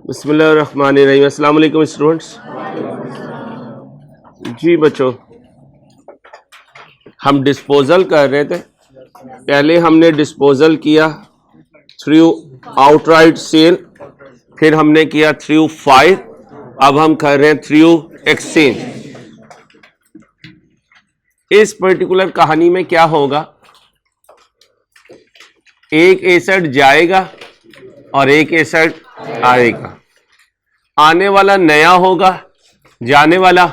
बिस्मिल्लाहिर्रहमानिर्रहीम। अस्सलाम वालेकुम स्टूडेंट्स। जी बच्चों, हम डिस्पोजल कर रहे थे। पहले हमने डिस्पोजल किया थ्रू आउटराइट सेल, फिर हमने किया थ्रू फायर, अब हम कर रहे हैं थ्रू एक्सचेंज। इस पर्टिकुलर कहानी में क्या होगा, एक एसेट जाएगा और एक एसेट आएगा। आने वाला नया होगा, जाने वाला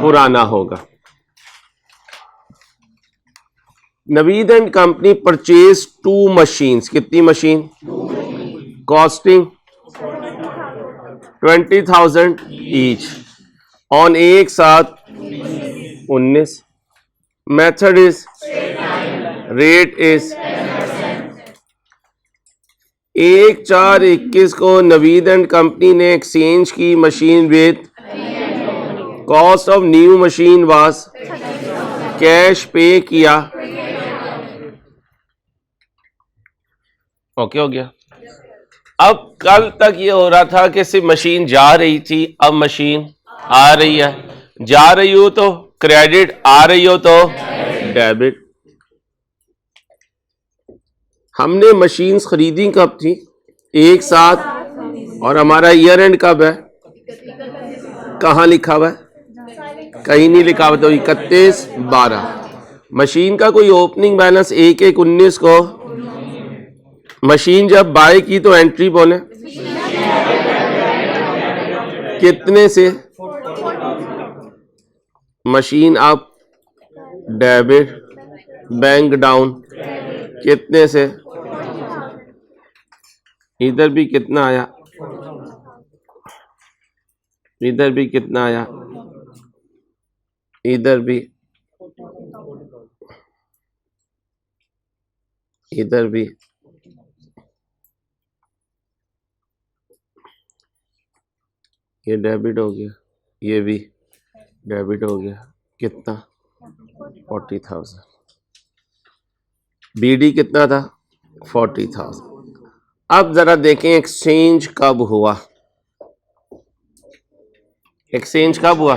पुराना होगा। Naveed and company purchase 2 machines. कितनी मशीन? कॉस्टिंग 20,000 ईच ऑन एक साथ 19। मेथड इज, रेट इज 1/4/21 को नवीद एंड कंपनी ने एक्सचेंज की machine with cost of new machine was, cash पे किया। ओके हो गया। अब कल तक ये हो रहा था कि सिर्फ मशीन जा रही थी, अब मशीन आ रही है। जा रही हो तो क्रेडिट, आ रही हो तो डेबिट। हमने मशीन्स खरीदी कब थी? एक साथ। और हमारा ईयर एंड कब है? कहाँ लिखा हुआ है? कहीं नहीं लिखा हुआ। तो 31/12। मशीन का कोई ओपनिंग बैलेंस 1/1/19 को। मशीन जब बाय की तो एंट्री बोले कितने से? Machine up, debit, bank down, कितने से? इधर भी कितना आया, इधर भी कितना आया, इधर भी, इधर भी। ये डेबिट हो गया, ये भी डेबिट हो गया। कितना? 40,000। बीडी कितना था? 40,000। अब जरा देखें एक्सचेंज कब हुआ। एक्सचेंज कब हुआ?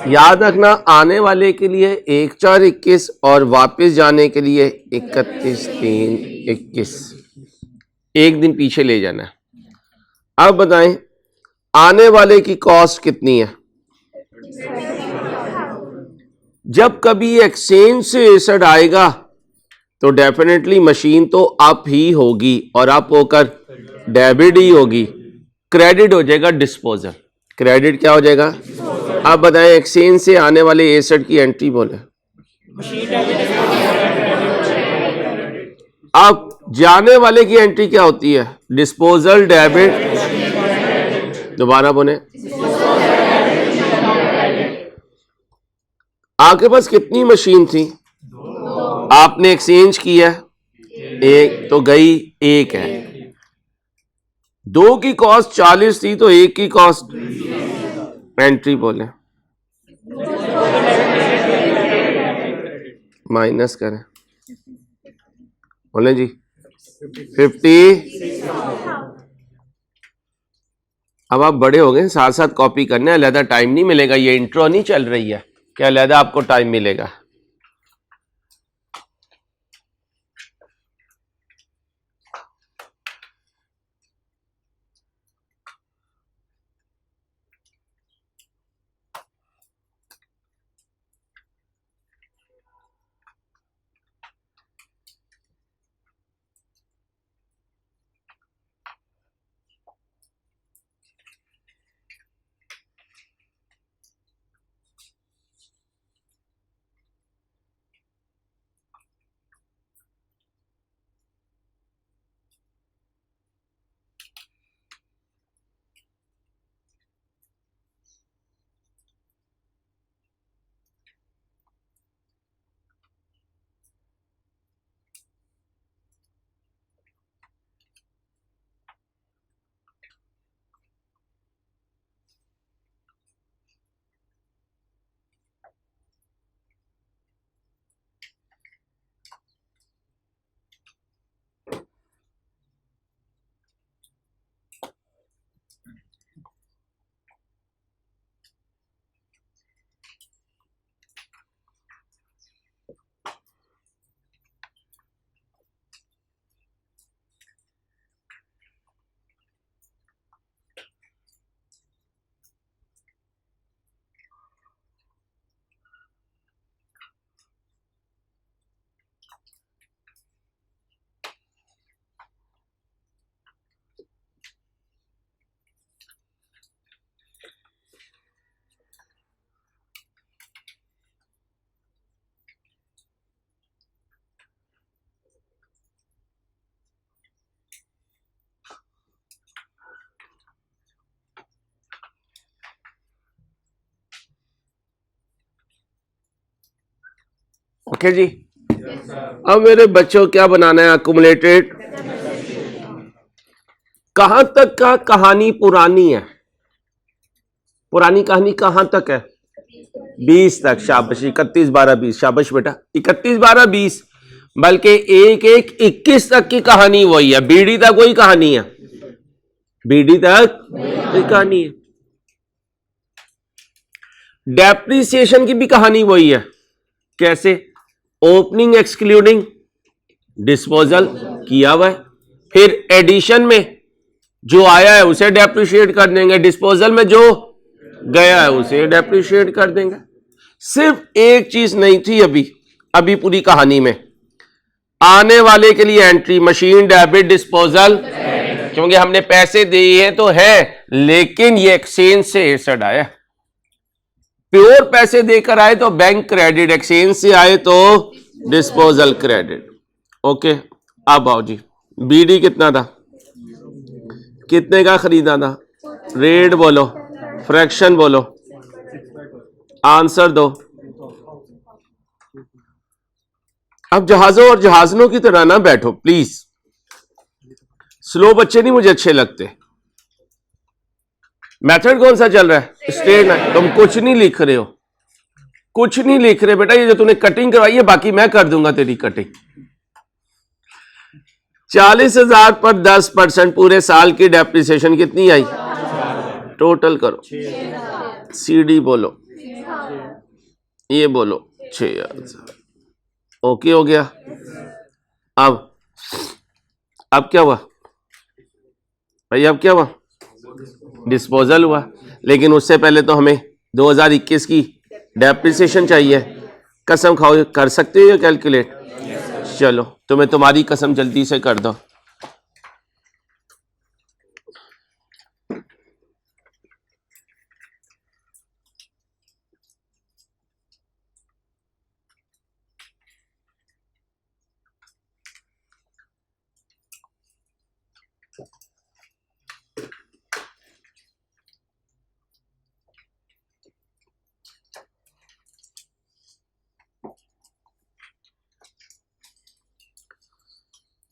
याद रखना, आने वाले के लिए 1/4/21 और वापस जाने के लिए 31/3/21। एक दिन पीछे ले जाना है। अब बताएं आने वाले की कॉस्ट कितनी है? जब कभी एक्सचेंज से एसेट आएगा तो डेफिनेटली मशीन तो अप ही होगी और अप होकर डेबिट ही होगी। क्रेडिट हो जाएगा डिस्पोजल। क्रेडिट क्या हो जाएगा? अब बताएं एक्सचेंज से आने वाले एसेट की एंट्री बोले। अब जाने वाले की एंट्री क्या होती है? Disposal debit. दोबारा बोले। आपके पास कितनी मशीन थी? आपने एक्सचेंज किया एक, तो गई एक है। दो की कॉस्ट 40 थी तो एक की कॉस्ट एंट्री बोले। माइनस करें, बोले जी 50। अब आप बड़े हो गए, साथ साथ कॉपी करना है, अलहदा टाइम नहीं मिलेगा। ये इंट्रो नहीं चल रही है क्या? अलहदा आपको टाइम मिलेगा। ओके जी। अब मेरे बच्चों क्या बनाना है? अकुमुलेटेड। कहां तक का कहानी पुरानी है? पुरानी कहानी कहां तक है? 20 तक। शाबाश। 31 12 20। शाबाश बेटा। 31 12 20। बल्कि 1 1 21 तक की कहानी वही है। बीडी तक वही कहानी है। बीडी तक वही कहानी है। डेप्रिसिएशन की भी कहानी वही है। कैसे? ओपनिंग एक्सक्लूडिंग डिस्पोजल किया हुआ है, फिर एडिशन में जो आया है उसे डेप्रिशिएट कर देंगे, डिस्पोजल में जो गया है उसे डेप्रिशिएट कर देंगे। सिर्फ एक चीज नहीं थी अभी पूरी कहानी में, आने वाले के लिए एंट्री, मशीन, डेबिट, डिस्पोजल, क्योंकि हमने पैसे दिए हैं तो है, लेकिन ये एक्सचेंज से एसेट आया। प्योर पैसे देकर आए तो बैंक क्रेडिट, एक्सचेंज से आए तो डिस्पोजल क्रेडिट। ओके, अब आओ जी। बीडी कितना था? कितने का खरीदा था? रेट बोलो, फ्रैक्शन बोलो, आंसर दो। अब जहाजों और जहाजनों की तरह ना बैठो प्लीज। स्लो बच्चे नहीं मुझे अच्छे लगते। मेथड कौन सा चल रहा है? Straight line. तुम कुछ नहीं लिख रहे हो, कुछ नहीं लिख रहे बेटा। ये जो तूने कटिंग करवाई है बाकी मैं कर दूंगा तेरी कटिंग। 40,000 पर 10% पूरे साल की डेप्रिसिएशन कितनी आई? टोटल करो। सीडी बोलो, ये बोलो 6,000। ओके हो गया। अब क्या हुआ भाई? अब क्या हुआ? डिस्पोजल हुआ, लेकिन उससे पहले तो हमें 2021 की डेप्रिसिएशन चाहिए। कसम खाओ, कर सकते हो ये कैलकुलेट? चलो तो मैं तुम्हारी कसम जल्दी से कर दो।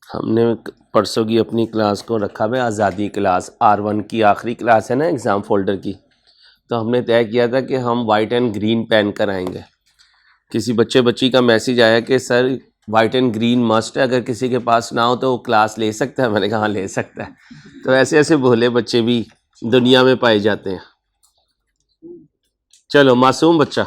हमने परसों की अपनी क्लास को रखा है आज़ादी क्लास, R1 की आखिरी क्लास है ना एग्ज़ाम फोल्डर की। तो हमने तय किया था कि हम वाइट एंड ग्रीन पेन कराएंगे। किसी बच्ची का मैसेज आया कि sir white and green must है, अगर किसी के पास ना हो तो वो क्लास ले सकता है। मैंने कहा ले सकता है। तो ऐसे ऐसे भोले बच्चे भी दुनिया में पाए जाते हैं। चलो मासूम बच्चा।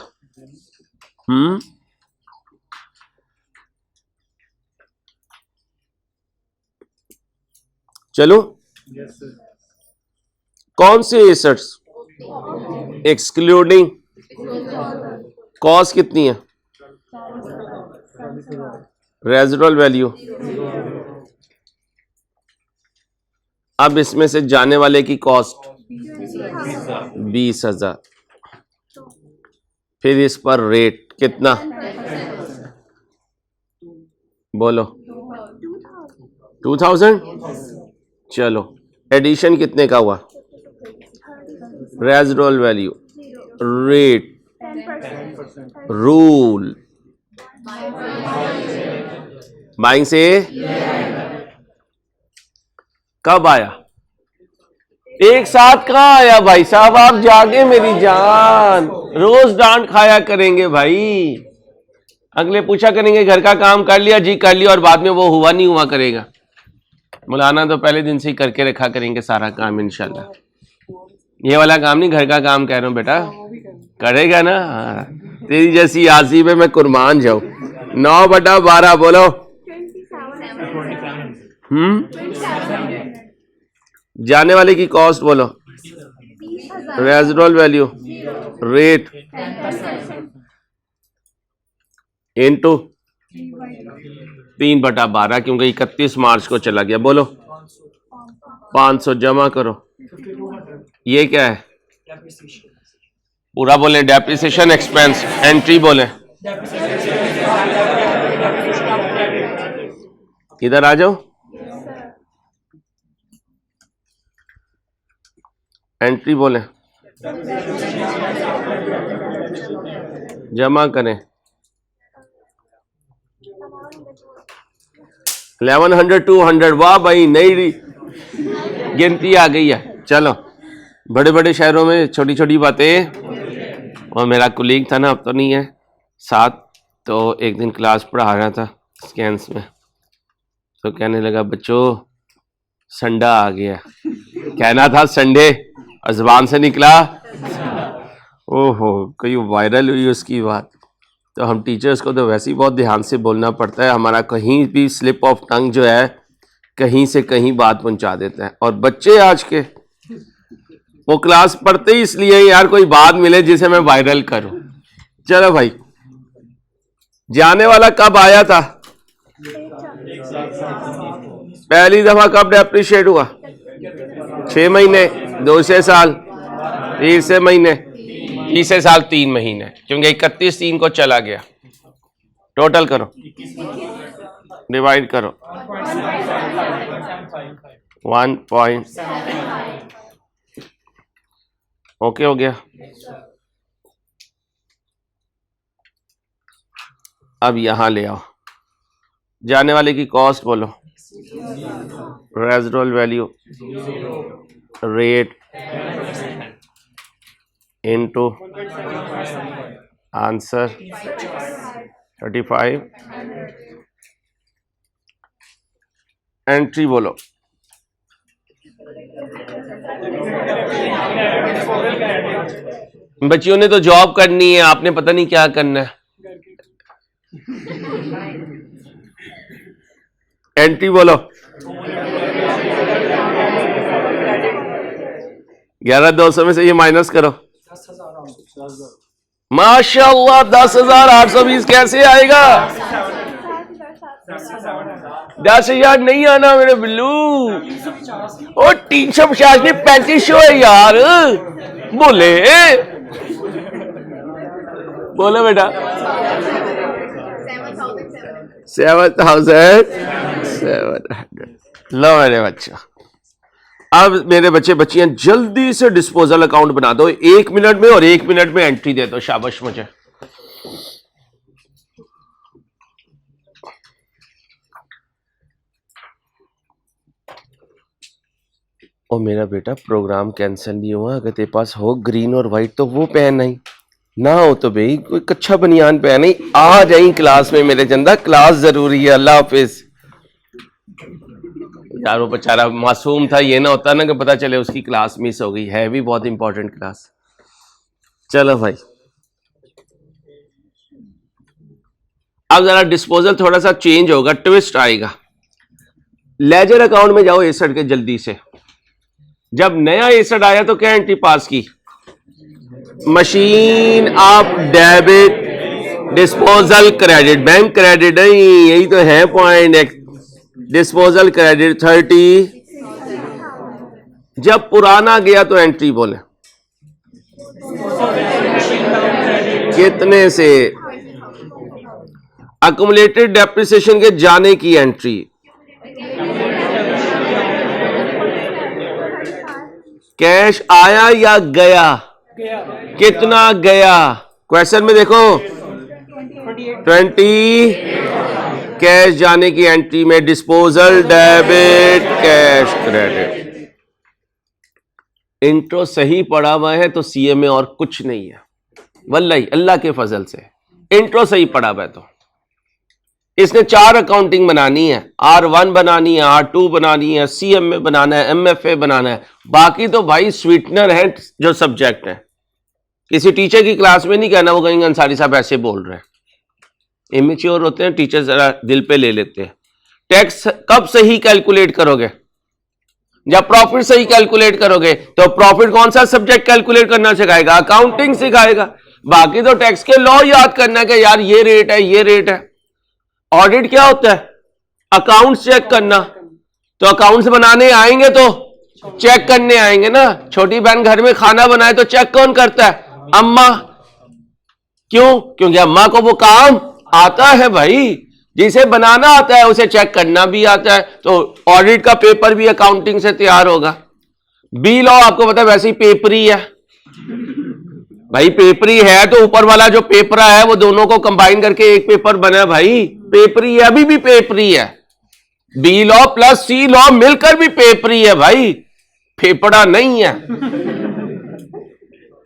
चलो कौन से एसेट्स एक्सक्लूडिंग कॉस्ट कितनी है? Residual value. अब इसमें से जाने वाले की कॉस्ट 20,000। फिर इस पर रेट कितना बोलो? 2,000। चलो एडिशन कितने का हुआ? Residual value, rate, rule, buying से कब आया? एक साथ कहाँ आया भाई साहब? आप जागे मेरी जान, रोज डांट खाया करेंगे भाई। अगले पूछा करेंगे घर का काम कर लिया जी? कर लिया, और बाद में वो हुआ नहीं हुआ करेगा। मौलाना तो पहले दिन से ही करके रखा करेंगे सारा काम इंशाल्लाह। ये वाला काम नहीं, घर का काम कह रहा हूं बेटा, करेगा ना? तेरी जैसी आजी में मैं कुर्बान जाऊं। 9/12 बोलो। जाने वाले की कॉस्ट बोलो, रेजिडुअल वैल्यू, रेट इनटू 3/12, क्योंकि 31 मार्च को चला गया। बोलो 500 जमा करो। ये क्या है? पूरा बोले, डेप्रिसिएशन एक्सपेंस। एंट्री बोले, इधर आ जाओ। एंट्री बोले, जमा करें। 1100 200, वाह भाई नई गिनती आ गई है। चलो, बड़े बड़े शहरों में छोटी छोटी बातें। और मेरा कुलीग था ना, अब तो नहीं है साथ, तो एक दिन क्लास पढ़ा रहा था स्कैंस में, तो कहने लगा बच्चों संडा आ गया। कहना था संडे और जुबान से निकला ओहो, कोई वायरल हुई उसकी बात। तो हम टीचर्स को तो वैसे ही बहुत ध्यान से बोलना पड़ता है, हमारा कहीं भी स्लिप ऑफ टंग जो है कहीं से कहीं बात पहुंचा देता है। और बच्चे आज के वो क्लास पढ़ते ही इसलिए यार कोई बात मिले जिसे मैं वायरल करूं। चलो भाई, जाने वाला कब आया था? पहली दफा कब डेप्रिशिएट हुआ? 6 महीने, 2 साल, 3 महीने, 30 साल 3 महीने, क्योंकि 31/3 को चला गया। टोटल करो, डिवाइड करो, 1. ओके हो गया। अब यहां ले आओ, जाने वाले की कॉस्ट बोलो, residual value, rate into answer 35, entry बोलो। बच्चियों ने तो जॉब करनी है, आपने पता नहीं क्या करना है। एंट्री बोलो, 11,200 में से ये माइनस करो। माशाअल्लाह 10,820 कैसे आएगा? 10,000 नहीं आना मेरे बिल्लू। ओ 350 नहीं 3500 है यार। बोले बोलो बेटा, 7,700। लो मेरे बच्चा, अब मेरे बच्चे बच्चियां जल्दी से डिस्पोजल अकाउंट बना दो 1 मिनट में, और 1 मिनट में एंट्री दे दो। शाबाश मुझे। और मेरा बेटा प्रोग्राम कैंसिल नहीं हुआ, अगर तेरे पास हो ग्रीन और व्हाइट तो वो पहन आई, ना हो तो भाई कोई कच्चा बनियान पहन आई। आ जाई क्लास में मेरे चंदा, क्लास जरूरी है। अल्लाह हाफिज। यार वो बेचारा मासूम था, ये ना होता ना कि पता चले उसकी क्लास मिस हो गई, है भी बहुत इंपॉर्टेंट क्लास। चलो भाई, अब जरा डिस्पोजल थोड़ा सा चेंज होगा, ट्विस्ट आएगा। लेजर अकाउंट में जाओ एसेट के जल्दी से। जब नया एसेट आया तो क्या एंट्री पास की? Machine of debit, disposal credit, bank credit नहीं, यही तो है पॉइंट। Disposal credit 30। जब पुराना गया तो एंट्री बोले कितने से? अक्यूमुलेटेड डेप्रिसिएशन के जाने की एंट्री, कैश आया या गया? कितना गया? क्वेश्चन में देखो 20। कैश जाने की एंट्री में disposal debit, cash credit. Intro सही पढ़ा हुआ है तो सीए में और कुछ नहीं है, वल्लाही अल्लाह के फजल से इंट्रो सही पढ़ा हुआ है। तो इसने 4 अकाउंटिंग बनानी है, R1 बनानी है, R2 बनानी है, सीएम में बनाना है, MFA बनाना है। बाकी तो भाई स्वीटनर है जो सब्जेक्ट है। किसी टीचर की क्लास में नहीं कहना वो कहेंगे अंसारी साहब ऐसे बोल रहे हैं। इमेच्योर होते हैं टीचर, जरा दिल पे ले लेते हैं। टैक्स कब सही कैलकुलेट करोगे? जब प्रॉफिट सही कैलकुलेट करोगे। तो प्रॉफिट कौन सा सब्जेक्ट कैलकुलेट करना सिखाएगा? अकाउंटिंग सिखाएगा। बाकी तो टैक्स के लॉ याद करना है कि यार ये रेट है, ये रेट है। ऑडिट क्या होता है? अकाउंट्स चेक करना। तो अकाउंट्स बनाने आएंगे तो चेक करने आएंगे ना। छोटी बहन घर में खाना बनाए तो चेक कौन करता है? अम्मा। क्यों? क्योंकि अम्मा को वो काम आता है भाई। जिसे बनाना आता है उसे चेक करना भी आता है। तो ऑडिट का पेपर भी अकाउंटिंग से तैयार होगा। बी लॉ आपको पता है वैसे ही पेपरी है भाई। पेपरी है तो ऊपर वाला जो पेपरा है वो दोनों को कंबाइन करके एक पेपर बना भाई। पेपरी है, अभी भी पेपरी है। बी लॉ प्लस सी लॉ मिलकर भी पेपरी है भाई, फेफड़ा नहीं है।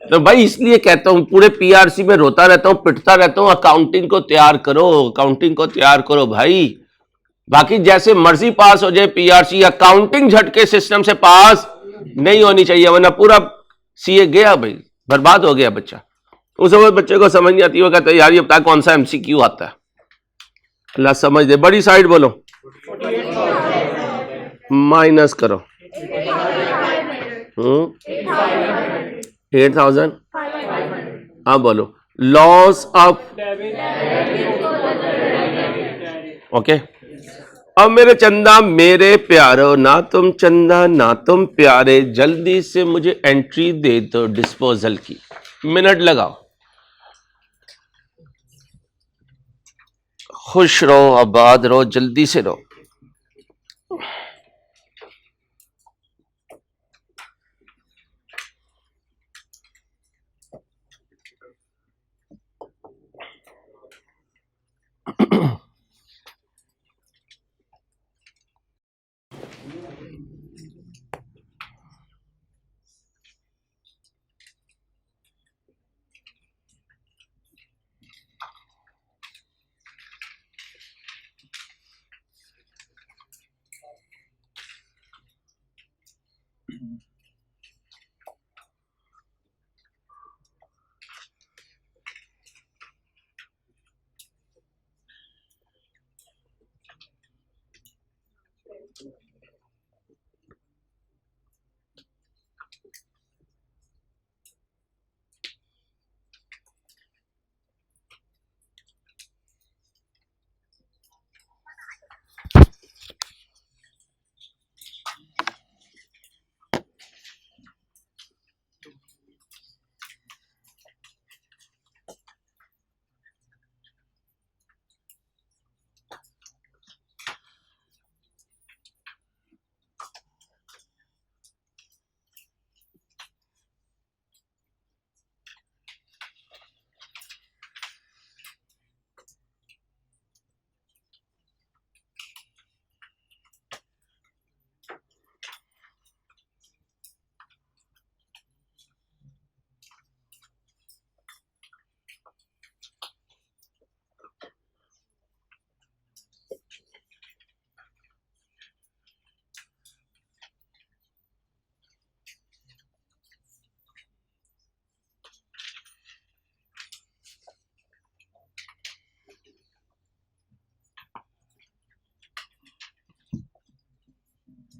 तो भाई इसलिए कहता हूं, पूरे पीआरसी में रोता रहता हूं, पिटता रहता हूं, अकाउंटिंग को तैयार करो, अकाउंटिंग को तैयार करो भाई। बाकी जैसे मर्जी पास हो जाए पीआरसी, अकाउंटिंग झटके सिस्टम से पास नहीं होनी चाहिए, वरना पूरा सीए गया भाई, बर्बाद हो गया बच्चा। उस समय बच्चे को समझ नहीं आती, वो कहता है यार ये बता कौन सा एमसीक्यू आता है। अल्लाह समझ दे। बड़ी साइड बोलो, माइनस करो। 8,000। अब बोलो लॉस ऑफ, ओके। अब मेरे चंदा मेरे प्यारो, ना तुम चंदा ना तुम प्यारे, जल्दी से मुझे एंट्री दे दो डिस्पोजल की। मिनट लगाओ। खुश रहो, आबाद रहो, जल्दी से रहो।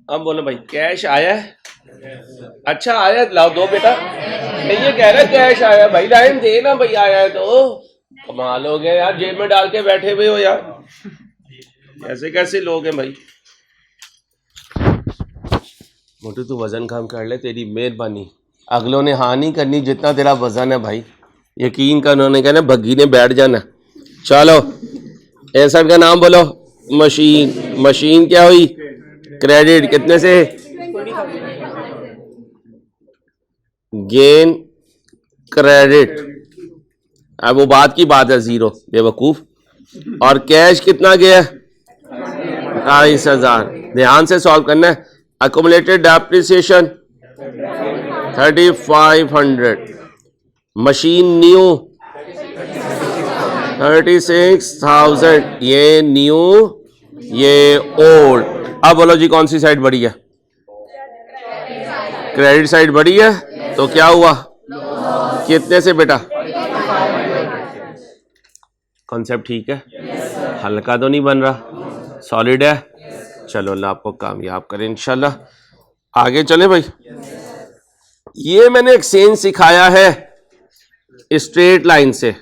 अब बोलो भाई कैश आया है? अच्छा आया, लाओ दो बेटा। मैं ये कह रहा कैश आया भाई, लाइन दे ना भाई, आया है तो। कमाल हो गया यार, जेब में डाल के बैठे हुए हो यार, कैसे कैसे लोग हैं भाई। मोटू तू वजन कम कर ले, तेरी मेहरबानी। अगलों ने हाँ नहीं करनी जितना तेरा वजन है भाई, यकीन कर, उन्होंने कहना भग्गी ने बैठ जाना। चलो ए सब का नाम बोलो। मशीन, मशीन क्या हुई? क्रेडिट कितने से? गेन क्रेडिट, अब वो बात की बात है, जीरो बेवकूफ। और कैश कितना गया? 22,000। ध्यान से सॉल्व करना है। Accumulated depreciation 3,500। Machine new 36,000। ये न्यू, ये ओल्ड। अब बोलो जी कौन सी साइड बढ़ी है? क्रेडिट साइड बढ़ी है। तो क्या हुआ? कितने से बेटा? कॉन्सेप्ट ठीक है? हल्का तो नहीं बन रहा, सॉलिड है। चलो अल्लाह आपको कामयाब करे इंशाल्लाह। आगे चले भाई। ये मैंने एक्सचेंज सिखाया है स्ट्रेट लाइन से,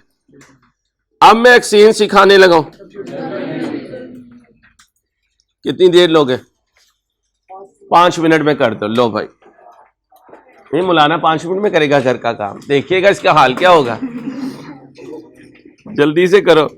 अब मैं एक्सचेंज सिखाने लगा हूं। कितनी देर लोगे? 5 मिनट में कर दो। लो भाई, नहीं मुलाना 5 मिनट में करेगा घर का काम, देखिएगा इसका हाल क्या होगा। जल्दी से करो।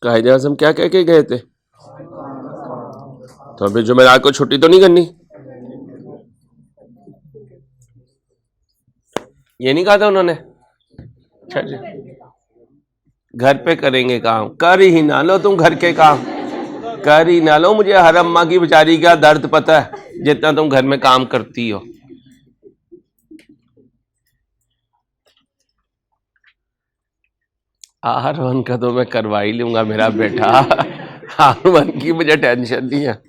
कायदे आज़म क्या कह के गए थे? तो अभी जुमेरात को छुट्टी तो नहीं करनी? ये नहीं कहा था उन्होंने? अच्छा जी, घर पे करेंगे काम। कर ही ना लो तुम घर के काम, कर ही ना लो। मुझे हर अम्मा की बेचारी का दर्द पता है जितना तुम घर में काम करती हो। R1 का तो मैं करवा ही लूंगा मेरा बेटा। R1 की मुझे टेंशन नहीं है।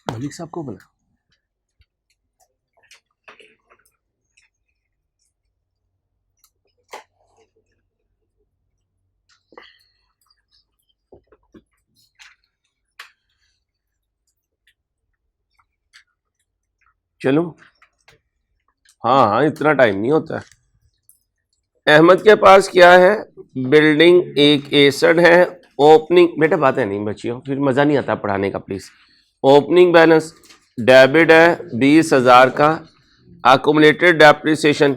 मलिक साहब को बुला। चलो, हाँ हाँ, इतना टाइम नहीं होता है। अहमद के पास क्या है? बिल्डिंग एक एसेट है। ओपनिंग, बेटा बातें नहीं बच्चियों, फिर मज़ा नहीं आता पढ़ाने का, प्लीज़। ओपनिंग बैलेंस डेबिट है 20,000 का। अकुमुलेटेड डेप्रिसिएशन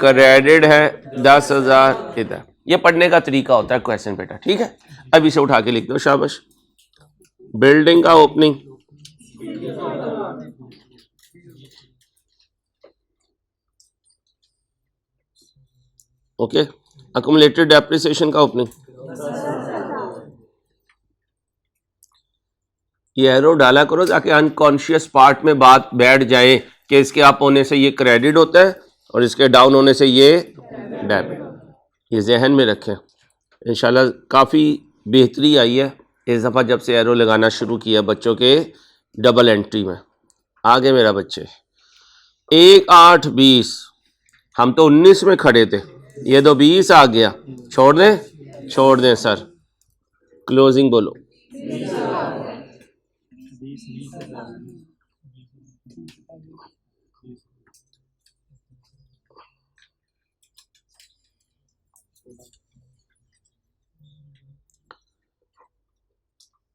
क्रेडिट है 10,000 इधर। ये पढ़ने का तरीका होता है क्वेश्चन बेटा, ठीक है। अब इसे उठा के लिख दो, शाबाश। बिल्डिंग का ओपनिंग ओके। अकुमुलेटेड डेप्रिसिएशन का ओपनिंग, ये एरो डाला करो ताकि अनकॉन्शियस पार्ट में बात बैठ जाए कि इसके अप होने से ये क्रेडिट होता है और इसके डाउन होने से ये डेबिट। ये जहन में रखें। इंशाल्लाह काफ़ी बेहतरी आई है इस दफ़ा जब से एरो लगाना शुरू किया बच्चों के डबल एंट्री में। आगे मेरा बच्चे 1, 8, 20, हम तो 19 में खड़े थे, ये तो 20 आ गया। छोड़ दें? छोड़ दें सर। क्लोजिंग बोलो।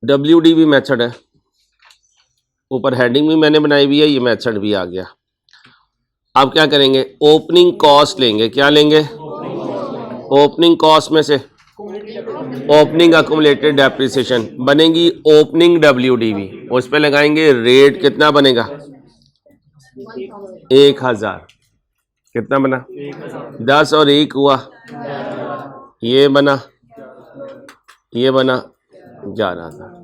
WDV मेथड है, ऊपर हेडिंग भी मैंने बनाई हुई है, ये मेथड भी आ गया। आप क्या करेंगे? ओपनिंग कॉस्ट लेंगे। क्या लेंगे? ओपनिंग कॉस्ट में से ओपनिंग अकुमुलेटेड डेप्रिसिएशन बनेगी ओपनिंग WDV, उस पर लगाएंगे रेट। कितना बनेगा? 1,000। कितना बना? 10 और 1 हुआ, ये बना, ये बना 11,000।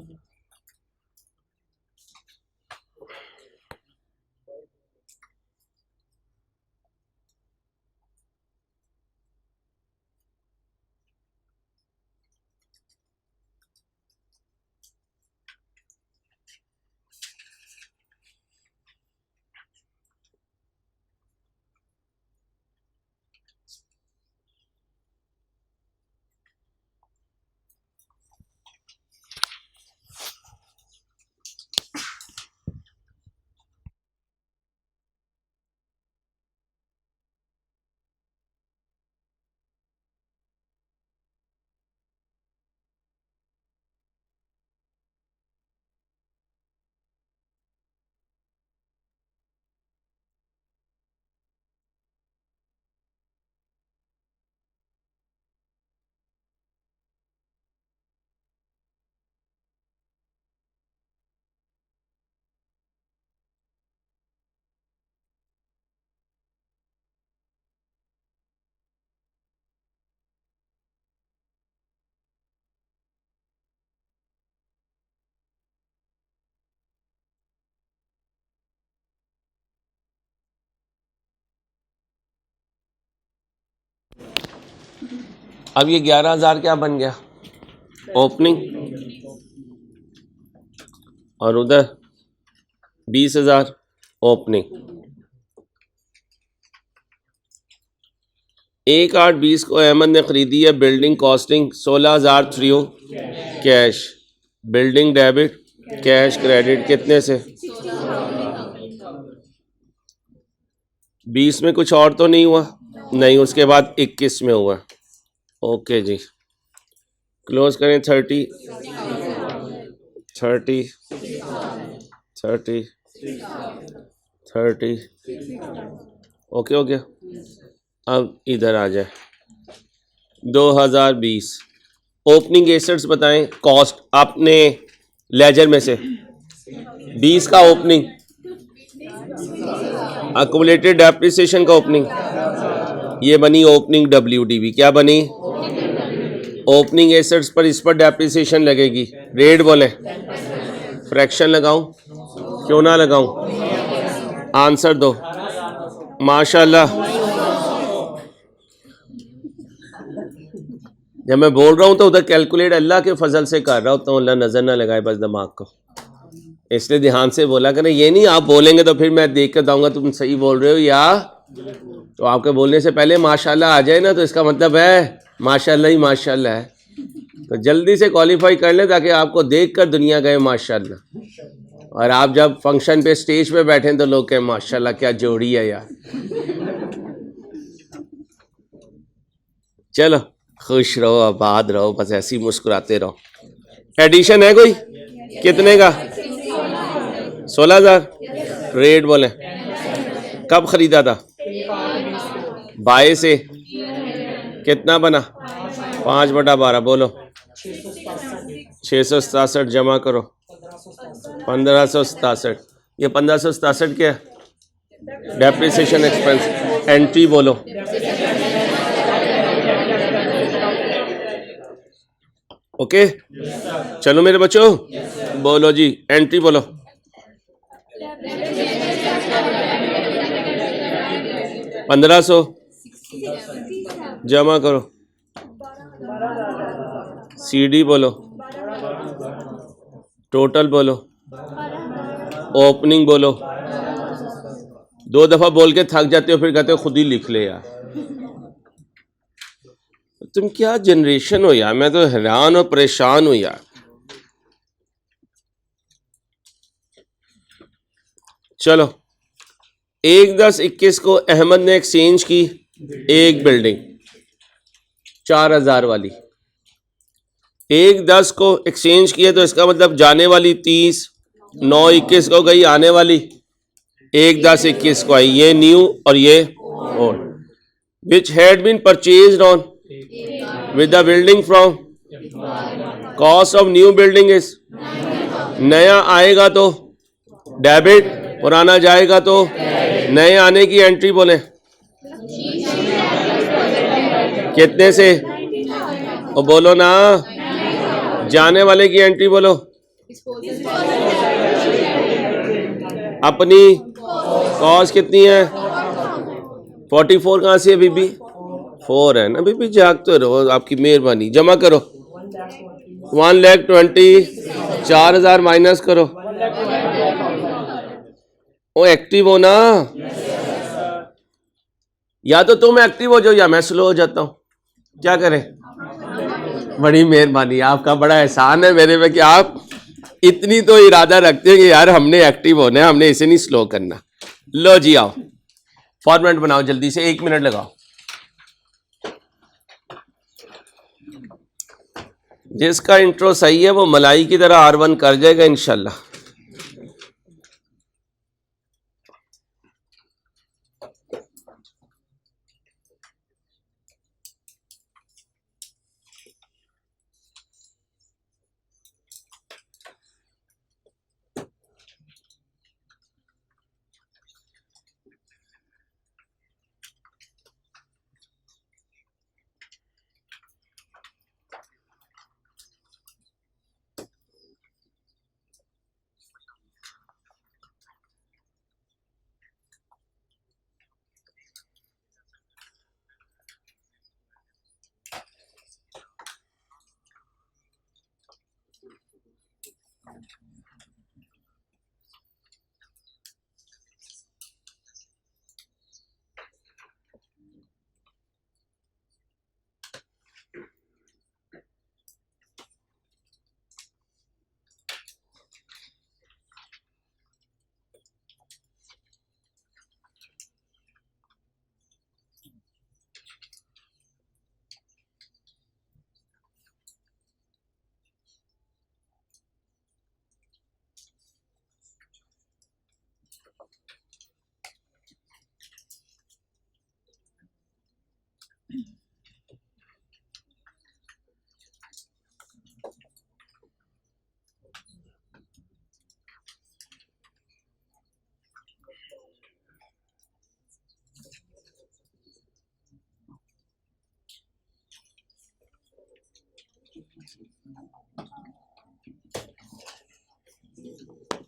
अब ये 11,000 क्या बन गया? ओपनिंग, और उधर 20,000 ओपनिंग। 1/8/20 को अहमद ने खरीदी है। Building costing 16,000 through cash. Building debit, cash credit कितने से? 20 में कुछ और तो नहीं हुआ? नहीं, उसके बाद 21 में हुआ। ओके जी, क्लोज करें। 30 30 30 30। ओके हो गया। अब इधर आ जाए। 2020 ओपनिंग एसेट्स बताएं। कॉस्ट आपने लेजर में से 20 का ओपनिंग, अकुमुलेटेड डेप्रिसिएशन का ओपनिंग, ये बनी ओपनिंग WDV। क्या बनी? ओपनिंग एसेट्स पर इस पर डेप्रिसिएशन लगेगी। रेट बोले, फ्रैक्शन लगाऊं क्यों ना लगाऊं? आंसर दो। माशाल्लाह, जब मैं बोल रहा हूं तो उधर कैलकुलेट अल्लाह के फजल से कर रहा हूं, अल्लाह नजर ना लगाए बस दिमाग को, इसलिए ध्यान से बोला करें। ये नहीं आप बोलेंगे तो फिर मैं देख कर बताऊंगा तुम सही बोल रहे हो या, तो आपके बोलने से पहले माशाल्लाह आ जाए ना, तो इसका मतलब है माशाल्लाह ही माशाल्लाह है। तो जल्दी से क्वालिफाई कर लें ताकि आपको देख कर दुनिया कहे माशाल्लाह, और आप जब फंक्शन पे स्टेज पे बैठे तो लोग कहें माशाल्लाह क्या जोड़ी है यार। चलो खुश रहो, आबाद रहो, बस ऐसे ही मुस्कुराते रहो। एडिशन है कोई? कितने का? 16,000। रेट बोले, कब खरीदा था? बाय से कितना बना? 5/12। बोलो 667 जमा करो 1567। ये 1567 क्या है? Depreciation expense. एंट्री बोलो। ओके चलो मेरे बच्चों, बोलो जी एंट्री बोलो। 1500 जमा करो। CD बोलो। टोटल बोलो। ओपनिंग बोलो। 2 दफा बोल के थक जाते हो, फिर कहते हो खुद ही लिख ले यार। तुम क्या जनरेशन हो यार, मैं तो हैरान और परेशान हूं यार। चलो 1/10/21 को अहमद ने एक्सचेंज की एक बिल्डिंग 4,000 वाली। 1/10 को एक्सचेंज किया तो इसका मतलब जाने वाली 30, 9/21 को गई, आने वाली 1/10/21 को आई। ये न्यू और ये old. Which had been purchased on with the building from cost of new building is. नया आएगा तो डेबिट, पुराना जाएगा तो नए आने की एंट्री बोले कितने से? और बोलो ना, जाने वाले की एंट्री बोलो। अपनी कॉस्ट कितनी है? 44 कहाँ से है बीबी? 4 है ना बीबी, जागते रहो, आपकी मेहरबानी। जमा करो 1,20,000। 4,000 माइनस करो। ओ एक्टिव हो ना, या तो तुम एक्टिव हो जाओ या मैं स्लो हो जाता हूँ, क्या करें? बड़ी मेहरबानी, आपका बड़ा एहसान है मेरे पे कि आप इतनी तो इरादा रखते हैं कि यार हमने एक्टिव होना है, हमने इसे नहीं स्लो करना। लो जी आओ, फॉर्मेट बनाओ जल्दी से, 1 मिनट लगाओ। जिसका इंट्रो सही है वो मलाई की तरह R1 कर जाएगा इंशाल्लाह।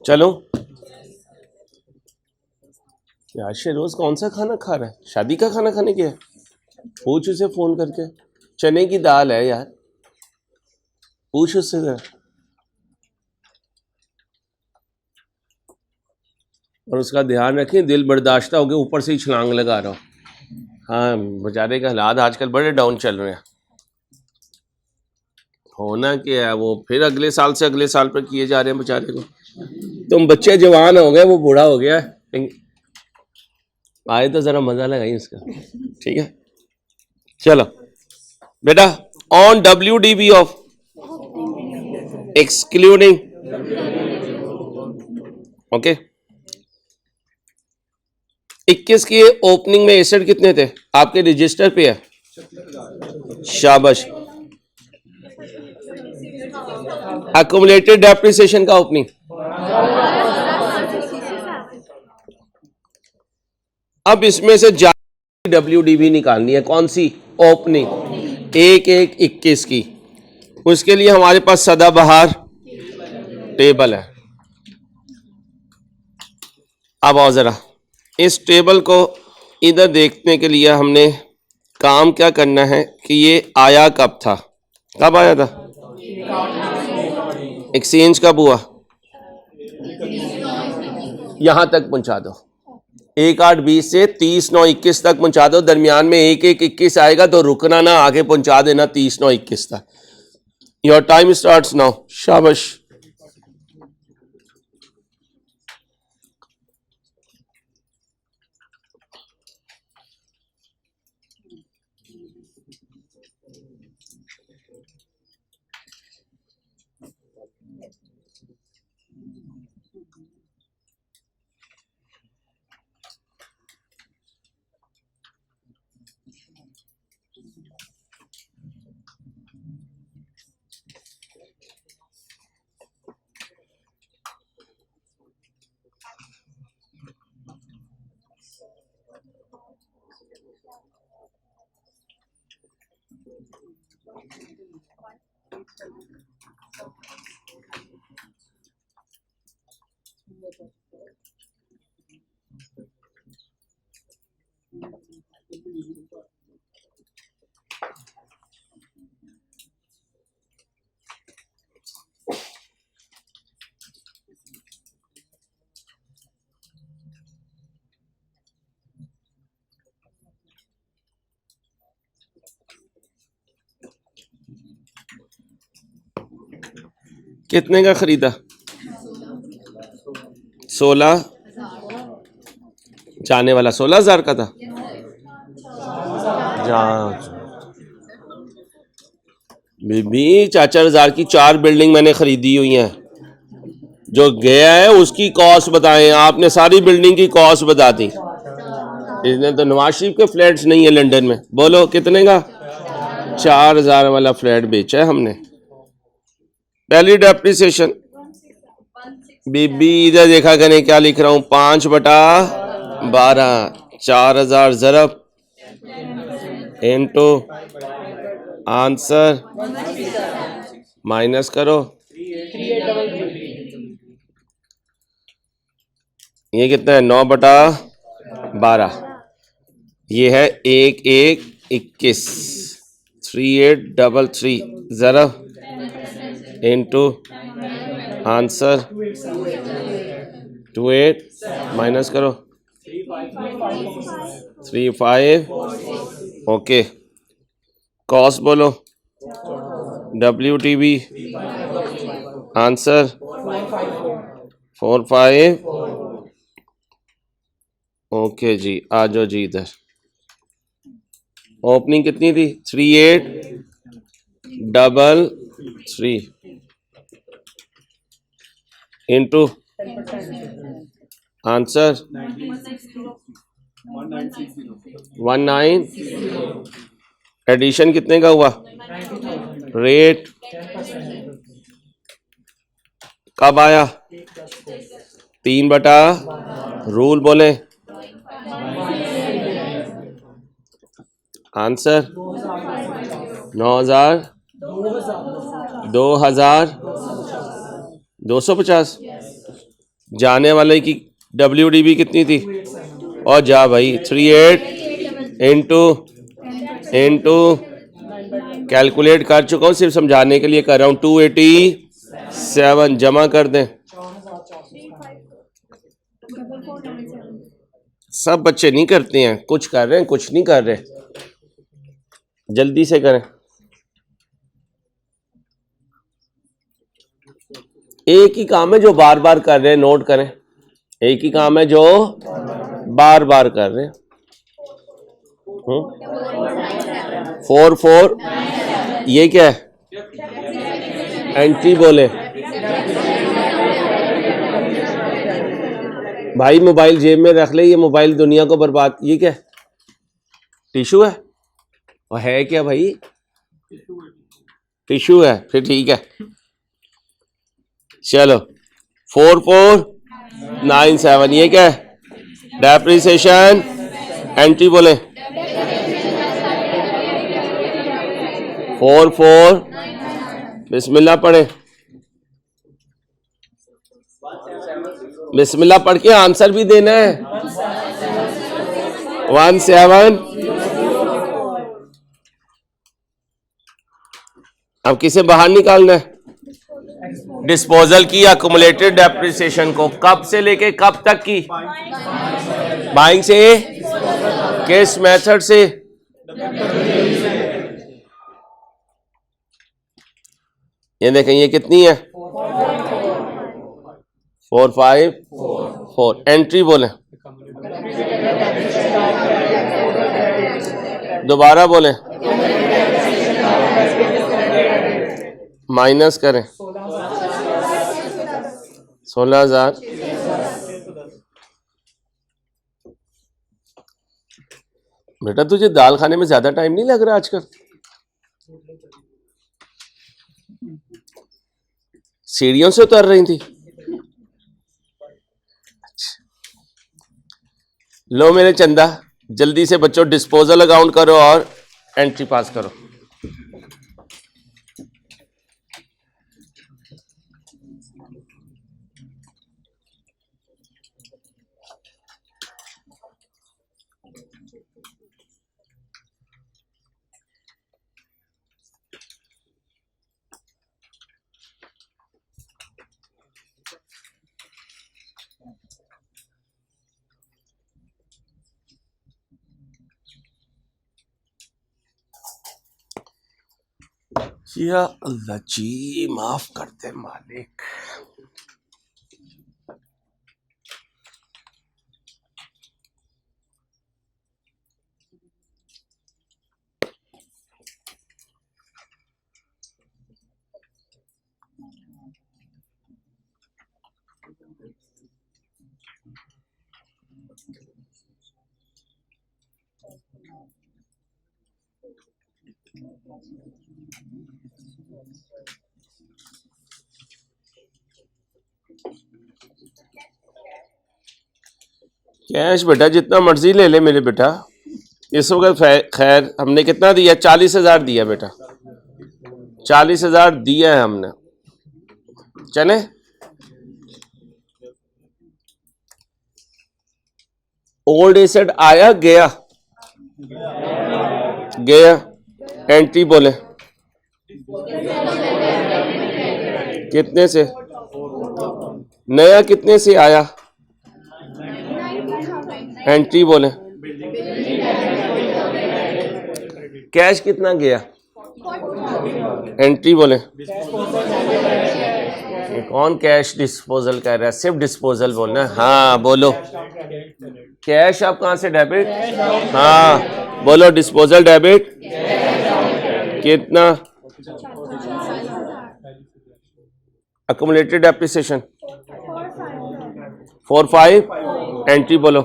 चलो यार रोज कौन सा खाना खा रहा है? शादी का खाना खाने गया है? पूछ उसे फोन करके। चने की दाल है यार, पूछ उससे जरा। और उसका ध्यान रखें, दिल बर्दाश्त हो गया, ऊपर से ही छलांग लगा रहा हो। हाँ, बेचारे के हालात आजकल बड़े डाउन चल रहे हैं। होना क्या है, वो फिर अगले साल से अगले साल पर किए जा रहे हैं बेचारे को। तुम बच्चे जवान हो गए, वो बूढ़ा हो गया है। आए तो जरा मजा लगाई उसका। ठीक है, चलो बेटा, on WDB of excluding, okay. 21 की ओपनिंग में एसेट कितने थे आपके रजिस्टर पे है? शाबाश। एक्युमुलेटेड डेप्रिसिएशन का ओपनिंग, अब इसमें से WDB निकालनी है। कौन सी? ओपनिंग, 1/1/21 की। उसके लिए हमारे पास सदाबहार टेबल है। अब आओ जरा, इस टेबल को इधर देखने के लिए हमने काम क्या करना है कि ये आया कब था, कब आया था? एक्सचेंज कब हुआ? यहां तक पहुंचा दो, 1/8/20 से 30/9/21 तक पहुंचा दो। दरमियान में 1/1/21 आएगा तो रुकना ना, आगे पहुंचा देना 30/9/21 तक। Your time starts now. शाबाश। कितने का खरीदा? 16, जाने वाला 16,000 का था। बीबी 4,000 की 4 बिल्डिंग मैंने खरीदी हुई हैं। जो गया है उसकी कॉस्ट बताएं। आपने सारी बिल्डिंग की कॉस्ट बता दी। इसने तो नवाज शरीफ के फ्लैट्स नहीं है लंदन में। बोलो कितने का? 4,000 वाला फ्लैट बेचा है हमने। पहली डेप्रिसिएशन बीबी इधर देखा करें क्या लिख रहा हूं, 5/12, 4,000 ज़रब इनटू आंसर माइनस करो, ये कितना है? 9/12। ये है 1/1/21, 3833 ज़रब इनटू आंसर 28 माइनस करो 35। ओके, कॉस्ट बोलो। WTB answer 45। ओके जी, आ जाओ जी इधर। ओपनिंग कितनी थी? 3833 इनटू आंसर 19। एडिशन कितने का हुआ? रेट कब आया? 3 रूल बोले। आंसर 9,000 2250 जाने वाले की WDB कितनी थी? और जा भाई 38 इंटू कैलकुलेट कर चुका हूँ, सिर्फ समझाने के लिए कर रहा हूँ। 287 जमा कर दें। सब बच्चे नहीं करते हैं, कुछ कर रहे हैं कुछ नहीं कर रहे, जल्दी से करें। एक ही काम है जो बार बार कर रहे हैं, नोट करें। एक ही काम है जो बार बार कर रहे हैं। 44 ये क्या है? एंट्री बोले। भाई मोबाइल जेब में रख ले, ये मोबाइल दुनिया को बर्बाद। ये क्या है? टिश्यू है? और है क्या भाई? टिश्यू है, फिर ठीक है। चलो 4497 ये क्या है? डेप्रिसिएशन। एंट्री बोले। 44 बिस्मिल्लाह पढ़े। बिस्मिल्लाह पढ़ के आंसर भी देना है। 17। अब किसे बाहर निकालना है? डिस्पोजल की अक्युमुलेटेड डेप्रिसिएशन को कब से लेके कब तक की? बाइंग से किस मेथड से? ये देखें, ये कितनी है? 454। एंट्री बोले। दोबारा बोले। माइनस करें। 16,000। बेटा तुझे दाल खाने में ज्यादा टाइम नहीं लग रहा आजकल? सीढ़ियों से उतर रही थी? लो मेरे चंदा, जल्दी से बच्चों डिस्पोजल अकाउंट करो और एंट्री पास करो। या अल्लाह जी माफ करते मालिक। कैश बेटा जितना मर्जी ले ले मेरे बेटा। इस वक्त खैर हमने कितना दिया? 40,000 दिया बेटा, 40,000 दिया है हमने। चले ओल्ड एसेट आया गया? गया। एंट्री बोले। कितने से? नया कितने से आया? एंट्री बोले। कैश कितना गया? एंट्री बोले। कौन कैश डिस्पोजल कर रहा है? सिर्फ डिस्पोजल बोलना। हाँ बोलो। कैश आप कहां से? डेबिट। हाँ बोलो डिस्पोजल डेबिट। कितना? Accumulated depreciation 45। एंट्री बोलो।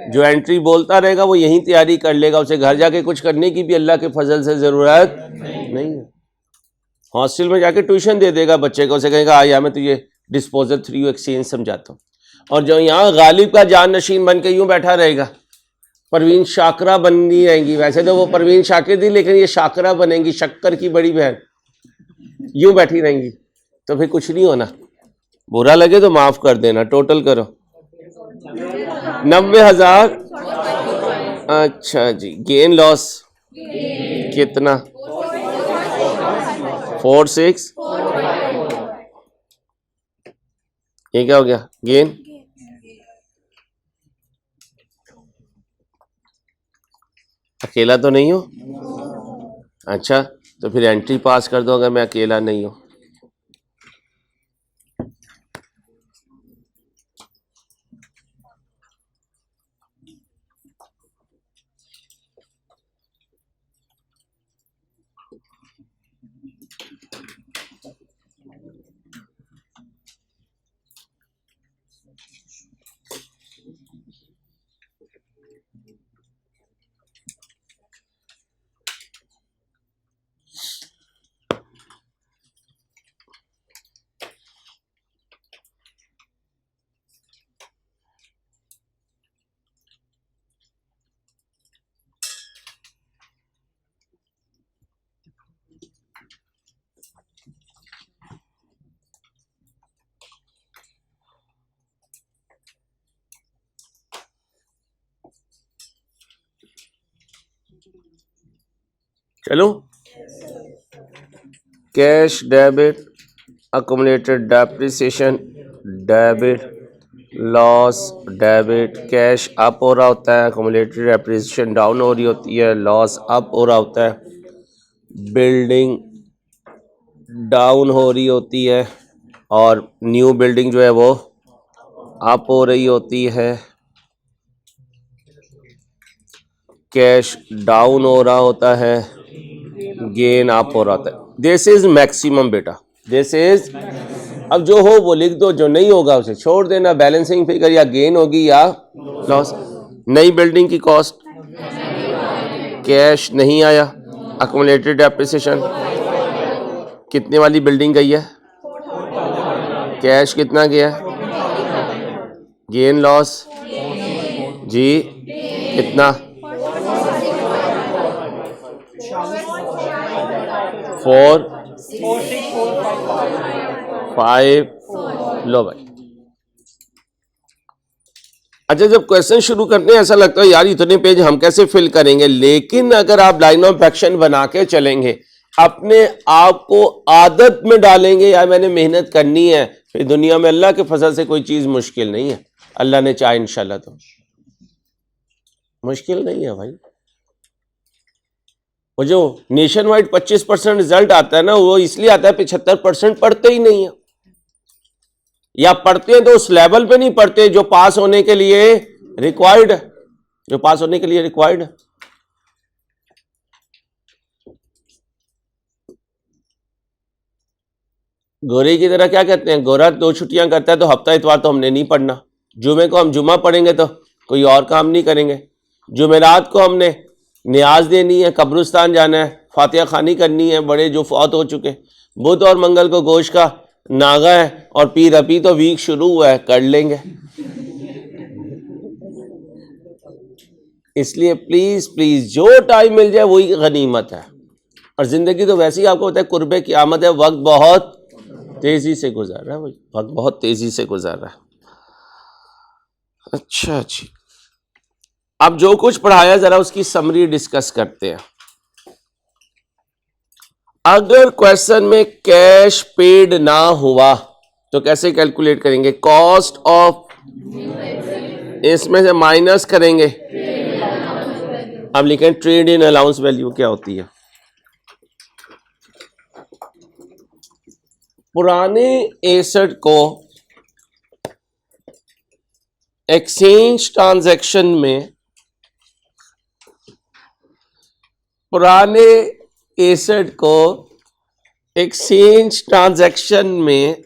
जो एंट्री बोलता रहेगा वो यहीं तैयारी कर लेगा, उसे घर जाके कुछ करने की भी अल्लाह के फजल से जरूरत नहीं है। हॉस्टल में जाके ट्यूशन दे देगा बच्चे को, उसे कहेगा आया मैं तुझे डिस्पोजल थ्रू एक्सचेंज समझाता हूँ। और जो यहाँ गालिब का जान नशीन बन के यूं बैठा रहेगा, परवीन शाकरा बननी रहेंगी, वैसे तो वो परवीन शाकिर थी लेकिन ये शाकरा बनेंगी, शक्कर की बड़ी बहन, यूं बैठी रहेंगी तो फिर कुछ नहीं होना। बुरा लगे तो माफ कर देना। टोटल करो 90,000। अच्छा जी, गेन लॉस कितना? 4,6। ये क्या हो गया? गेन। अकेला तो नहीं हो? अच्छा, तो फिर एंट्री पास कर दो अगर मैं अकेला नहीं हूं। चलो, cash debit, accumulated depreciation debit, loss debit, cash up हो रहा होता है, accumulated depreciation डाउन हो रही होती है, लॉस अप हो रहा होता है, बिल्डिंग डाउन हो रही होती है और न्यू बिल्डिंग जो है वो अप हो रही होती है, कैश डाउन हो रहा होता है, गेन अप हो रहा होता है। दिस इज मैक्सिमम बेटा, दिस इज। अब जो हो वो लिख दो, जो नहीं होगा उसे छोड़ देना। बैलेंसिंग फिगर या गेन होगी या लॉस। नई बिल्डिंग की कॉस्ट, कैश नहीं आया, अक्यूमुलेटेड डेप्रिसिएशन, कितने वाली बिल्डिंग गई है, कैश कितना गया, गेन लॉस जी कितना, 4, 5। लो भाई। अच्छा, जब क्वेश्चन शुरू करते हैं ऐसा लगता है यार इतने पेज हम कैसे फिल करेंगे, लेकिन अगर आप लाइन ऑफ एक्शन बना के चलेंगे, अपने आप को आदत में डालेंगे यार मैंने मेहनत करनी है, फिर दुनिया में अल्लाह के फजल से कोई चीज मुश्किल नहीं है। अल्लाह ने चाहे इंशाल्लाह तो मुश्किल नहीं है भाई। वो जो नेशन वाइड 25% रिजल्ट आता है ना, वो इसलिए आता है 75% पढ़ते ही नहीं है, या पढ़ते हैं तो उस लेवल पे नहीं पढ़ते जो पास होने के लिए रिक्वायर्ड है, जो पास होने के लिए रिक्वायर्ड है। गोरे की तरह क्या कहते हैं, गोरा 2 छुट्टियां करता है तो हफ्ता इतवार तो हमने नहीं पढ़ना, जुमे को हम जुमा पढ़ेंगे तो कोई और काम नहीं करेंगे, जुमेरात को हमने न्याज देनी है, कब्रिस्तान जाना है, फातिहा खानी करनी है बड़े जो फौत हो चुके, बुध और मंगल को गोश्त का नागा है, और पीर अभी तो वीक शुरू हुआ है, कर लेंगे। इसलिए प्लीज प्लीज जो टाइम मिल जाए वही गनीमत है, और जिंदगी तो वैसे ही आपको पता है कुर्बे क़यामत है, वक्त बहुत तेजी से गुजर रहा है भाई, वक्त बहुत तेजी से गुजर रहा है। अच्छा जी, अब जो कुछ पढ़ाया जरा उसकी समरी डिस्कस करते हैं। अगर क्वेश्चन में कैश पेड ना हुआ तो कैसे कैलकुलेट करेंगे, कॉस्ट ऑफ, इसमें से माइनस करेंगे, अब लिखें ट्रेड इन अलाउंस वैल्यू क्या होती है। पुराने एसेट को एक्सचेंज ट्रांजैक्शन में, पुराने एसेट को एक्सचेंज ट्रांजैक्शन में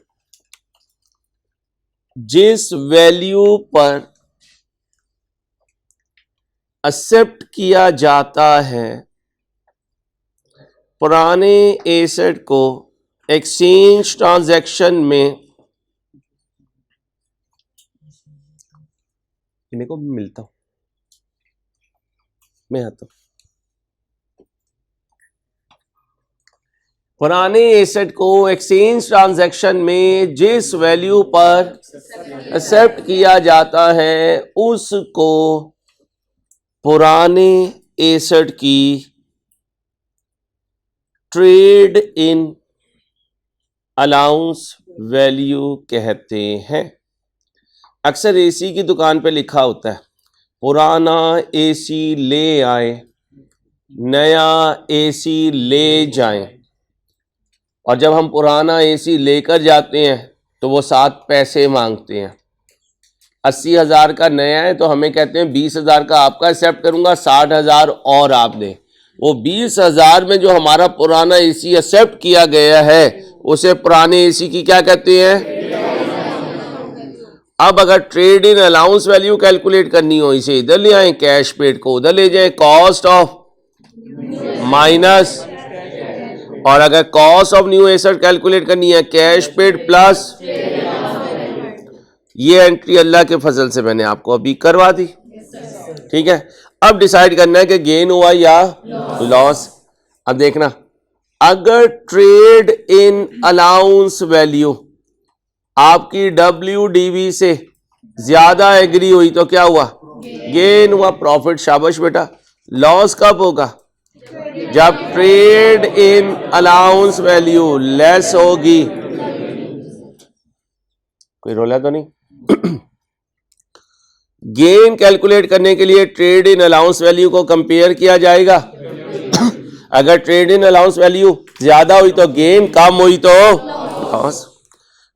जिस वैल्यू पर एक्सेप्ट किया जाता है, पुराने एसेट को एक्सचेंज ट्रांजैक्शन में, इन्हें को मिलता हूं, मैं आता हूं। पुराने एसेट को एक्सचेंज ट्रांजैक्शन में जिस वैल्यू पर एक्सेप्ट किया जाता है उसको पुराने एसेट की ट्रेड इन अलाउंस वैल्यू कहते हैं। अक्सर एसी की दुकान पे लिखा होता है पुराना एसी ले आए, नया एसी ले जाएं, और जब हम पुराना एसी लेकर जाते हैं तो वो 7 पैसे मांगते हैं। 80,000 का नया है तो हमें कहते हैं 20,000 का आपका एक्सेप्ट करूंगा, 60,000 और आप दें। वो 20,000 में जो हमारा पुराना एसी एक्सेप्ट किया गया है उसे पुराने एसी की क्या कहते हैं? अब अगर trade in allowance value calculate करनी हो, इसे इधर ले आए, कैश पेड को उधर ले जाए, कॉस्ट ऑफ माइनस, और अगर cost of new asset calculate करनी है कैश पेड प्लस, ये एंट्री अल्लाह के फजल से मैंने आपको अभी करवा दी। ठीक है, अब डिसाइड करना है कि गेन हुआ या लॉस। अब देखना, अगर ट्रेड इन अलाउंस वैल्यू आपकी WDV से ज्यादा एग्री हुई तो क्या हुआ? गेन हुआ, प्रॉफिट। शाबाश बेटा। लॉस कब होगा? जब trade in allowance value less होगी। कोई रोला तो नहीं? गेन कैलकुलेट करने के लिए ट्रेड इन अलाउंस वैल्यू को कंपेयर किया जाएगा। अगर ट्रेड इन अलाउंस वैल्यू ज्यादा हुई तो गेन, कम हुई तो लॉस।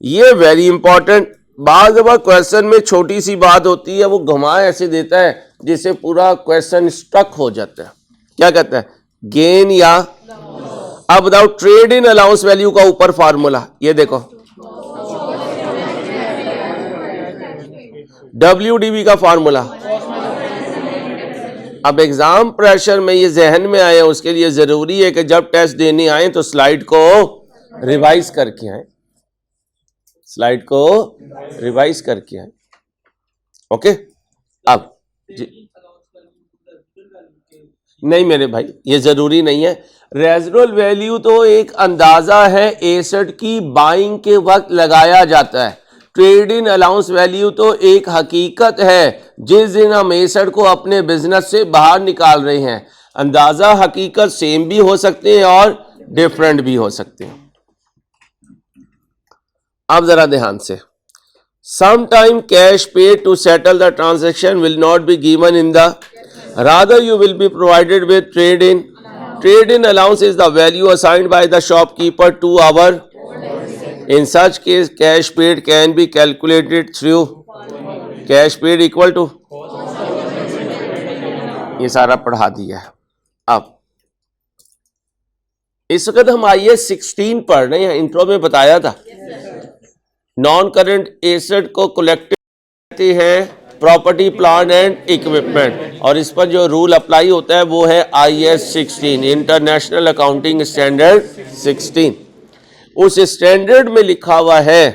ये वेरी इंपॉर्टेंट। बार बार क्वेश्चन में छोटी सी बात होती है, वो घुमा ऐसे देता है जिससे पूरा क्वेश्चन स्टक हो जाता है। क्या कहता है? गेन या। अब बताओ, ट्रेड इन अलाउंस वैल्यू का ऊपर फार्मूला ये देखो, WDV का फार्मूला। अब एग्जाम प्रेशर में ये जहन में आए, उसके लिए जरूरी है कि जब टेस्ट देने आए तो स्लाइड को रिवाइज करके आए, स्लाइड को रिवाइज करके आए। ओके, अब नहीं मेरे भाई, ये जरूरी नहीं है। रेजिडुअल वैल्यू तो एक अंदाजा है, एसेट की बाइंग के वक्त लगाया जाता है। ट्रेड इन अलाउंस वैल्यू तो एक हकीकत है जिस दिन हम एसेट को अपने बिजनेस से बाहर निकाल रहे हैं। अंदाजा हकीकत सेम भी हो सकते हैं और डिफरेंट भी हो सकते हैं। अब जरा ध्यान से, sometime cash paid to settle the transaction will not be given in the, rather you will be provided with trade in. Trade in allowance is the value assigned by the shopkeeper to our. In such case, cash paid can be calculated through cash paid equal to, ये सारा पढ़ा दिया है। अब इस वक्त हम IAS 16 पढ़ रहे हैं, इंट्रो में बताया था। नॉन करंट एसेट को कलेक्टिव कहते हैं प्रॉपर्टी, प्लांट एंड इक्विपमेंट, और इस पर जो रूल अप्लाई होता है वो है IAS 16, इंटरनेशनल अकाउंटिंग स्टैंडर्ड 16। उस स्टैंडर्ड में लिखा हुआ है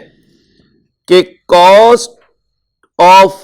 कि कॉस्ट ऑफ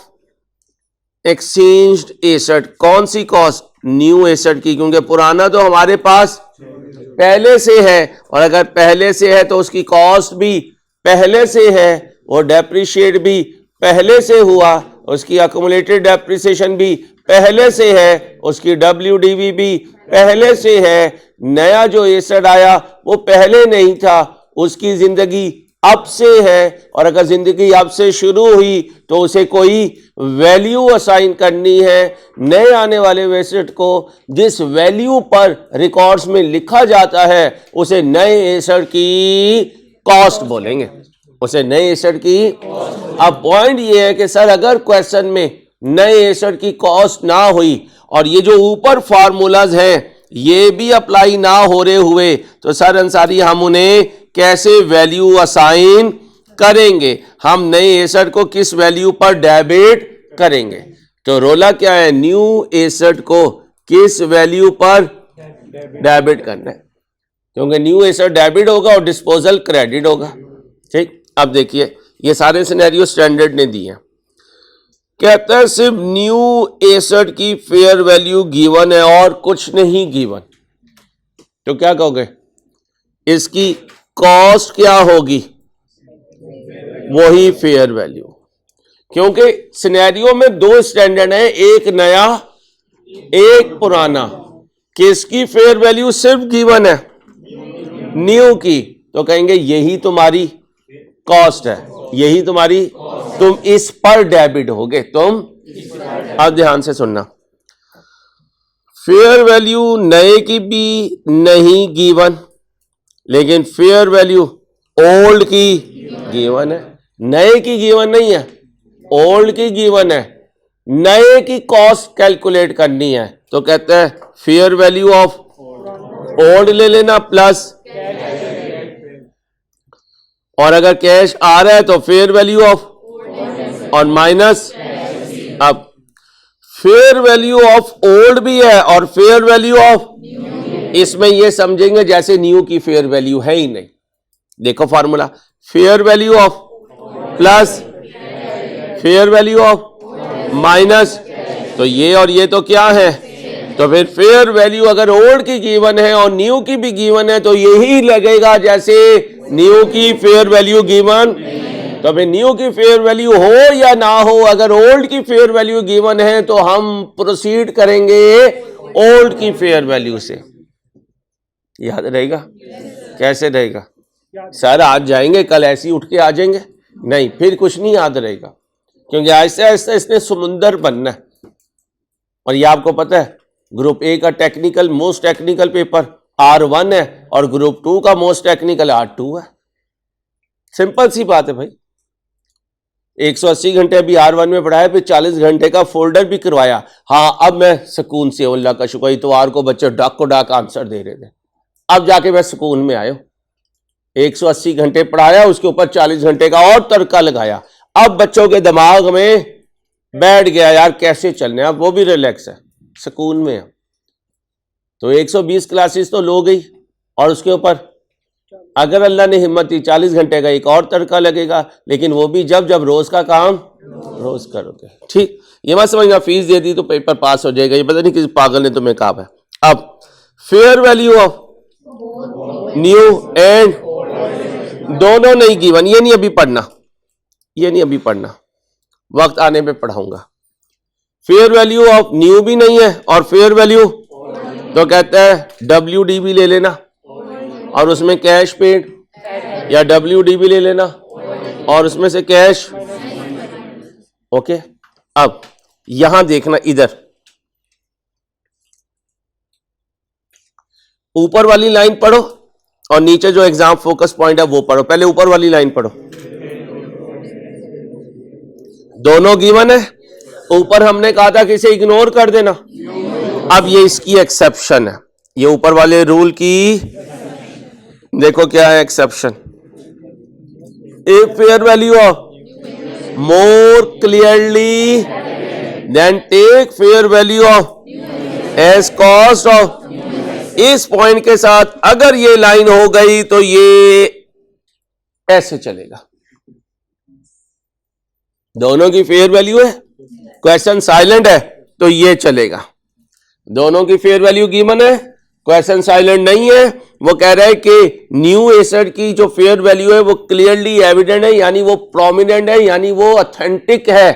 एक्सचेंज्ड एसेट, कौन सी कॉस्ट? न्यू एसेट की, क्योंकि पुराना तो हमारे पास पहले से है, और अगर पहले से है तो उसकी कॉस्ट भी पहले से है, और डेप्रिशिएट भी पहले से हुआ, उसकी अक्यूमुलेटेड डेप्रिसिएशन भी पहले से है, उसकी WDV भी पहले से है। नया जो एसेट आया वो पहले नहीं था, उसकी जिंदगी अब से है, और अगर जिंदगी अब से शुरू हुई तो उसे कोई वैल्यू असाइन करनी है। नए आने वाले एसेट को जिस वैल्यू पर रिकॉर्ड्स में लिखा जाता है उसे नए एसेट की कॉस्ट बोलेंगे, उसे नए एसेट की। अब पॉइंट ये है कि सर अगर क्वेश्चन में नए एसेट की कॉस्ट ना हुई और ये जो ऊपर फार्मूलाज हैं ये भी अप्लाई ना हो रहे हुए, तो सर अंसारी हम उन्हें कैसे वैल्यू असाइन करेंगे? हम नए एसेट को किस वैल्यू पर डेबिट करेंगे? तो रोला क्या है? न्यू एसेट को किस वैल्यू पर डेबिट करना है, क्योंकि न्यू एसेट डेबिट होगा और डिस्पोजल क्रेडिट होगा। ठीक, अब देखिए ये सारे सिनेरियो स्टैंडर्ड ने दिए हैं। कहता है सिर्फ न्यू एसेट की फेयर वैल्यू गिवन है और कुछ नहीं गिवन, तो क्या कहोगे? इसकी कॉस्ट क्या होगी? वही फेयर वैल्यू, क्योंकि सिनेरियो में दो स्टैंडर्ड है, एक नया एक पुराना। किसकी फेयर वैल्यू सिर्फ गिवन है? न्यू की, तो कहेंगे यही तुम्हारी कॉस्ट है, यही तुम्हारी, तुम इस पर डेबिट होगे, तुम। अब ध्यान से सुनना, फेयर वैल्यू नए की भी नहीं गिवन, लेकिन फेयर वैल्यू ओल्ड की गिवन है। नए की गिवन नहीं है, ओल्ड की गिवन है। नए की कॉस्ट कैलकुलेट करनी है, तो कहते हैं फेयर वैल्यू ऑफ ओल्ड ले लेना प्लस, और अगर कैश आ रहा है तो फेयर वैल्यू ऑफ और माइनस। अब फेयर वैल्यू ऑफ ओल्ड भी है और फेयर वैल्यू ऑफ, इसमें ये समझेंगे जैसे न्यू की फेयर वैल्यू है ही नहीं। देखो formula, fair value of plus fair value of minus, तो ये और ये तो क्या है? तो फिर फेयर वैल्यू अगर ओल्ड की गिवन है और न्यू की भी गिवन है तो यही लगेगा जैसे न्यू की फेयर वैल्यू गिवन। तो फिर न्यू की फेयर वैल्यू हो या ना हो, अगर ओल्ड की फेयर वैल्यू गिवन है तो हम प्रोसीड करेंगे ओल्ड की फेयर वैल्यू से। याद रहेगा? कैसे रहेगा सर? आज जाएंगे कल ऐसे ही उठ के आ जाएंगे? नहीं, फिर कुछ नहीं याद रहेगा, क्योंकि ऐसे ऐसे इसने समुंदर बनना है। और ये आपको पता है ग्रुप ए का technical most technical paper R1 है और ग्रुप 2 का मोस्ट टेक्निकल R2 है। सिंपल सी बात है भाई। 180 घंटे अभी R1 में पढ़ाया, फिर 40 घंटे का फोल्डर भी करवाया। हाँ, अब मैं सुकून से, अल्लाह का शुक्र, इतवार को बच्चे डाक को डाक आंसर दे रहे थे, अब जाके मैं सुकून में आयो। 180 घंटे पढ़ाया, उसके ऊपर 40 घंटे का और तड़का लगाया। अब बच्चों के दिमाग में बैठ गया यार कैसे चलने, अब वो भी रिलैक्स है, सुकून में है। तो 120 क्लासेस तो लो गई, और उसके ऊपर अगर अल्लाह ने हिम्मत दी 40 घंटे का एक और तड़का लगेगा, लेकिन वो भी जब जब रोज का काम रोज करोगे। ठीक, ये मत समझना फीस दे दी तो पेपर पास हो जाएगा, ये पता नहीं किसी पागल ने तुम्हें कहा है। अब fair value of new and दोनों नहीं गिवन, ये नहीं अभी पढ़ना, ये नहीं अभी पढ़ना, वक्त आने पे पढ़ाऊंगा। फेयर वैल्यू ऑफ न्यू भी नहीं है और फेयर वैल्यू, तो कहता है WDB ले लेना और उसमें कैश पेड, या WDB ले लेना और उसमें से कैश। ओके, अब यहां देखना, इधर ऊपर वाली लाइन पढ़ो और नीचे जो एग्जाम फोकस पॉइंट है वो पढ़ो। पहले ऊपर वाली लाइन पढ़ो, दोनों गिवन है। ऊपर हमने कहा था कि इसे इग्नोर कर देना, अब ये इसकी एक्सेप्शन है, ये ऊपर वाले रूल की देखो क्या है exception. If fair value of more clearly then take fair value of as cost of, इस पॉइंट के साथ अगर ये लाइन हो गई तो ये ऐसे चलेगा। दोनों की फेयर वैल्यू है, क्वेश्चन साइलेंट है तो ये चलेगा। दोनों की फेयर वैल्यू गिवन है, क्वेश्चन साइलेंट नहीं है, वो कह रहा है कि न्यू एसेट की जो फेयर वैल्यू है वो क्लियरली एविडेंट है, यानी वो प्रोमिनेंट है, यानी वो ऑथेंटिक है,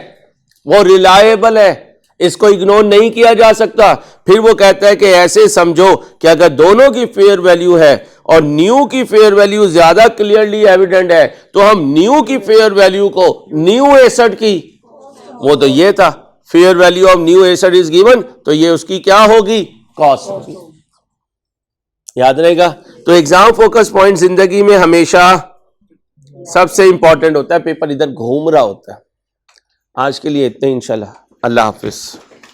वो रिलायबल है, इसको इग्नोर नहीं किया जा सकता। फिर वो कहता है कि ऐसे समझो कि अगर दोनों की फेयर वैल्यू है और न्यू की फेयर वैल्यू ज्यादा क्लियरली एविडेंट है तो हम न्यू की फेयर वैल्यू को न्यू एसेट की, वो तो ये था fair value of new asset is given, तो ये उसकी क्या होगी? कॉस्ट होगी। याद रहेगा? तो एग्जाम फोकस पॉइंट जिंदगी में हमेशा सबसे इंपॉर्टेंट होता है, पेपर इधर घूम रहा होता है। आज के लिए इतने, इंशाल्लाह, अल्लाह हाफिज।